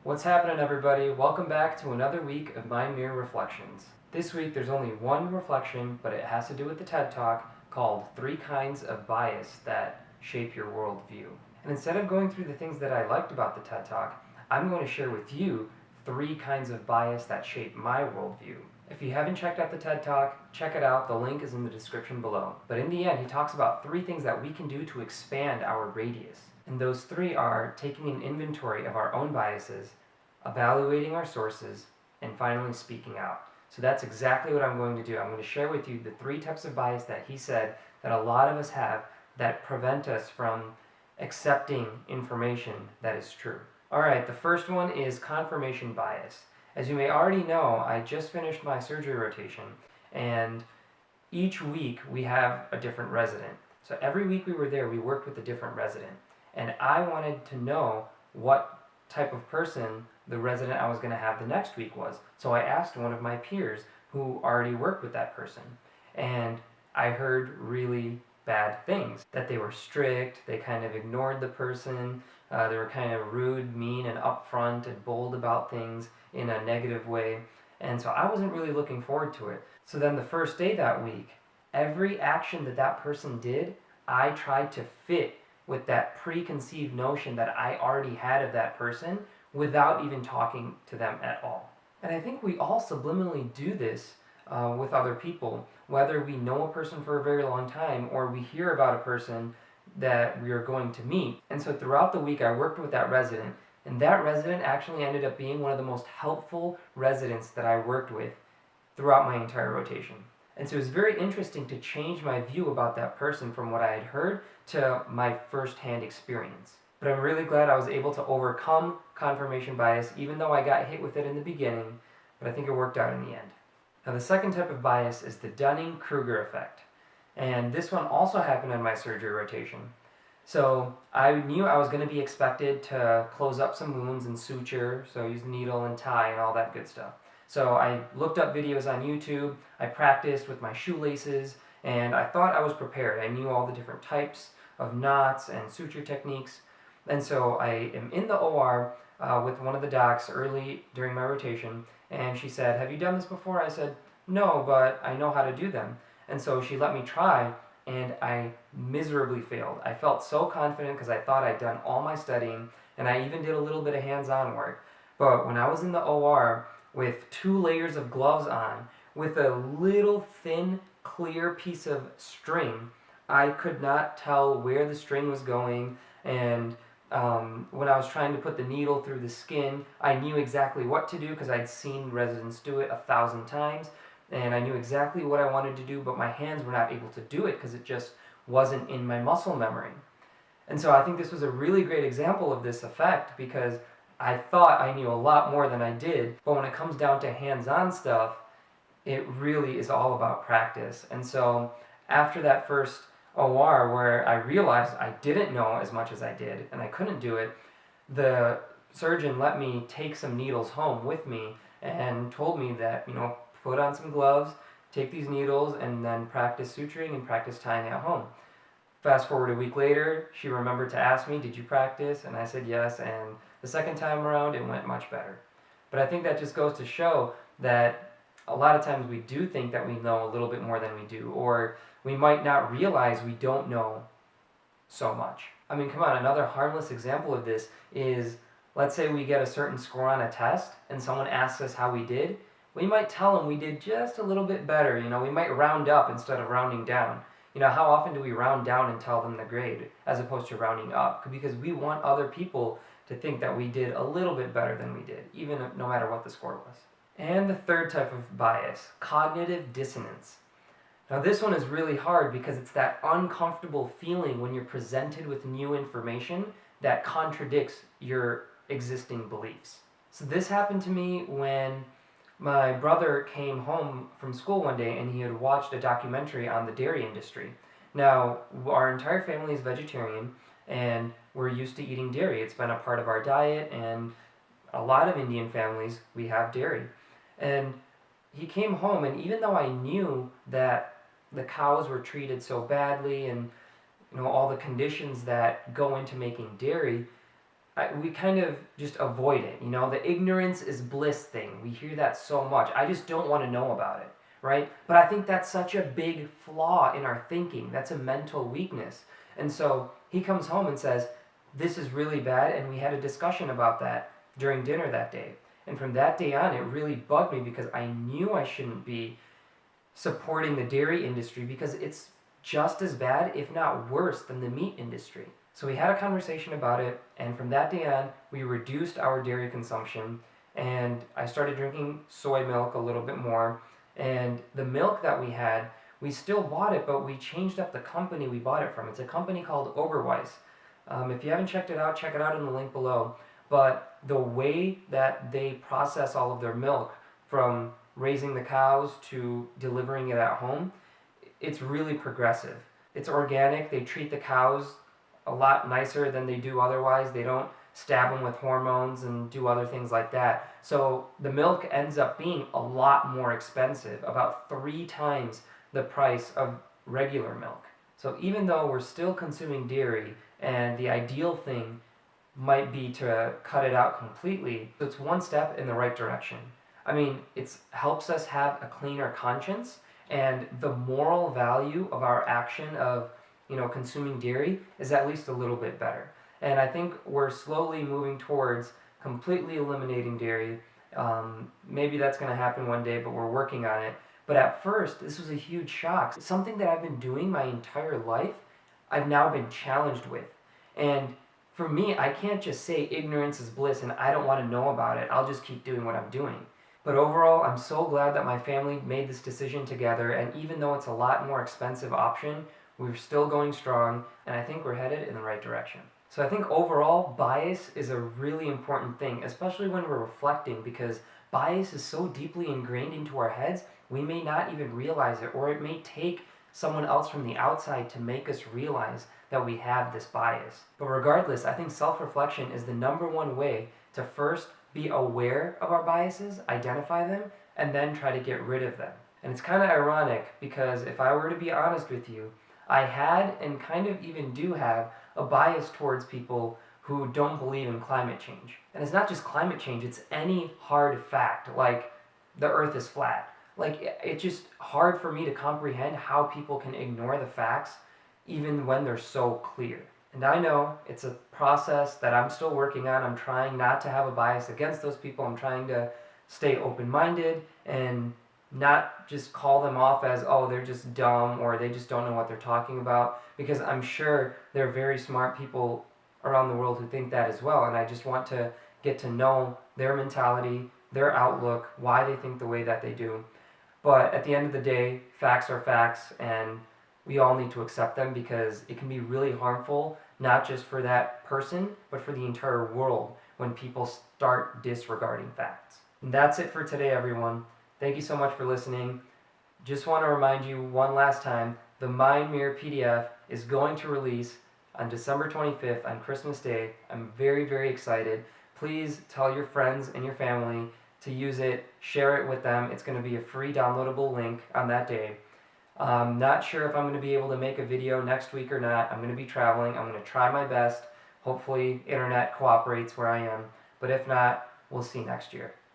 What's happening, everybody? Welcome back to another week of My Mere Reflections. This week there's only one reflection, but it has to do with the TED Talk called 3 Kinds of Bias That Shape Your Worldview. And instead of going through the things that I liked about the TED Talk, I'm going to share with you 3 kinds of bias that shape my worldview. If you haven't checked out the TED Talk, check it out. The link is in the description below. But in the end, he talks about 3 things that we can do to expand our radius. And those 3 are taking an inventory of our own biases, evaluating our sources, and finally speaking out. So that's exactly what I'm going to do. I'm going to share with you the 3 types of bias that he said that a lot of us have that prevent us from accepting information that is true. Alright, the first one is confirmation bias. As you may already know, I just finished my surgery rotation, and each week we have a different resident. So every week we were there, we worked with a different resident. And I wanted to know what type of person the resident I was going to have the next week was. So I asked one of my peers who already worked with that person. And I heard really bad things. That they were strict, they kind of ignored the person, they were kind of rude, mean, and upfront and bold about things in a negative way. And so I wasn't really looking forward to it. So then the first day that week, every action that that person did, I tried to fit with that preconceived notion that I already had of that person without even talking to them at all. And I think we all subliminally do this with other people, whether we know a person for a very long time or we hear about a person that we are going to meet. And so throughout the week I worked with that resident, and that resident actually ended up being one of the most helpful residents that I worked with throughout my entire rotation. And so it was very interesting to change my view about that person from what I had heard to my first-hand experience. But I'm really glad I was able to overcome confirmation bias, even though I got hit with it in the beginning, but I think it worked out in the end. Now the second type of bias is the Dunning-Kruger effect. And this one also happened in my surgery rotation. So I knew I was going to be expected to close up some wounds and suture, so use needle and tie and all that good stuff. So I looked up videos on YouTube, I practiced with my shoelaces, and I thought I was prepared. I knew all the different types of knots and suture techniques. And so I am in the OR with one of the docs early during my rotation, and she said, "Have you done this before?" I said, "No, but I know how to do them." And so she let me try, and I miserably failed. I felt so confident because I thought I'd done all my studying, and I even did a little bit of hands-on work. But when I was in the OR with 2 layers of gloves on, with a little thin, clear piece of string, I could not tell where the string was going, and when I was trying to put the needle through the skin, I knew exactly what to do because I'd seen residents do it 1,000 times, and I knew exactly what I wanted to do, but my hands were not able to do it because it just wasn't in my muscle memory. And so I think this was a really great example of this effect because I thought I knew a lot more than I did, but when it comes down to hands-on stuff, it really is all about practice. And so after that first OR where I realized I didn't know as much as I did and I couldn't do it, the surgeon let me take some needles home with me and told me that, put on some gloves, take these needles, and then practice suturing and practice tying at home. Fast forward a week later, she remembered to ask me, "Did you practice?" And I said yes, and the second time around it went much better. But I think that just goes to show that a lot of times we do think that we know a little bit more than we do, or we might not realize we don't know so much. I mean, come on, another harmless example of this is, let's say we get a certain score on a test and someone asks us how we did. We might tell them we did just a little bit better. We might round up instead of rounding down. How often do we round down and tell them the grade as opposed to rounding up? Because we want other people to think that we did a little bit better than we did, even no matter what the score was. And the third type of bias, cognitive dissonance. Now this one is really hard because it's that uncomfortable feeling when you're presented with new information that contradicts your existing beliefs. So this happened to me when my brother came home from school one day and he had watched a documentary on the dairy industry. Now, our entire family is vegetarian and we're used to eating dairy. It's been a part of our diet, and a lot of Indian families, we have dairy. And he came home, and even though I knew that the cows were treated so badly and all the conditions that go into making dairy, we kind of just avoid it. The ignorance is bliss thing. We hear that so much. I just don't want to know about it, right? But I think that's such a big flaw in our thinking. That's a mental weakness. And so he comes home and says, this is really bad, and we had a discussion about that during dinner that day. And from that day on, it really bugged me because I knew I shouldn't be supporting the dairy industry because it's just as bad, if not worse, than the meat industry. So we had a conversation about it, and from that day on, we reduced our dairy consumption, and I started drinking soy milk a little bit more. And the milk that we had, we still bought it, but we changed up the company we bought it from. It's a company called Oberweis. If you haven't checked it out, check it out in the link below. But the way that they process all of their milk, from raising the cows to delivering it at home, it's really progressive. It's organic. They treat the cows a lot nicer than they do otherwise. They don't stab them with hormones and do other things like that. So the milk ends up being a lot more expensive, about 3 times the price of regular milk. So even though we're still consuming dairy, and the ideal thing might be to cut it out completely, it's one step in the right direction. I mean, it helps us have a cleaner conscience, and the moral value of our action of consuming dairy is at least a little bit better. And I think we're slowly moving towards completely eliminating dairy. Maybe that's going to happen one day, but we're working on it. But at first, this was a huge shock. Something that I've been doing my entire life, I've now been challenged with. And for me, I can't just say ignorance is bliss and I don't want to know about it. I'll just keep doing what I'm doing. But overall, I'm so glad that my family made this decision together, and even though it's a lot more expensive option, we're still going strong, and I think we're headed in the right direction. So I think overall, bias is a really important thing, especially when we're reflecting, because bias is so deeply ingrained into our heads, we may not even realize it, or it may take someone else from the outside to make us realize that we have this bias. But regardless, I think self-reflection is the #1 way to first be aware of our biases, identify them, and then try to get rid of them. And it's kind of ironic because if I were to be honest with you, I had and kind of even do have a bias towards people who don't believe in climate change. And it's not just climate change, it's any hard fact, like the earth is flat. Like, it's just hard for me to comprehend how people can ignore the facts even when they're so clear. And I know it's a process that I'm still working on. I'm trying not to have a bias against those people. I'm trying to stay open-minded and not just call them off as, oh, they're just dumb or they just don't know what they're talking about, because I'm sure there are very smart people around the world who think that as well, and I just want to get to know their mentality, their outlook, why they think the way that they do. But at the end of the day, facts are facts, and we all need to accept them because it can be really harmful, not just for that person, but for the entire world when people start disregarding facts. And that's it for today, everyone. Thank you so much for listening. Just want to remind you one last time, the Mind Mirror PDF is going to release on December 25th on Christmas Day. I'm very, very excited. Please tell your friends and your family to use it, share it with them. It's going to be a free downloadable link on that day. I'm not sure if I'm going to be able to make a video next week or not. I'm going to be traveling. I'm going to try my best. Hopefully internet cooperates where I am. But if not, we'll see next year.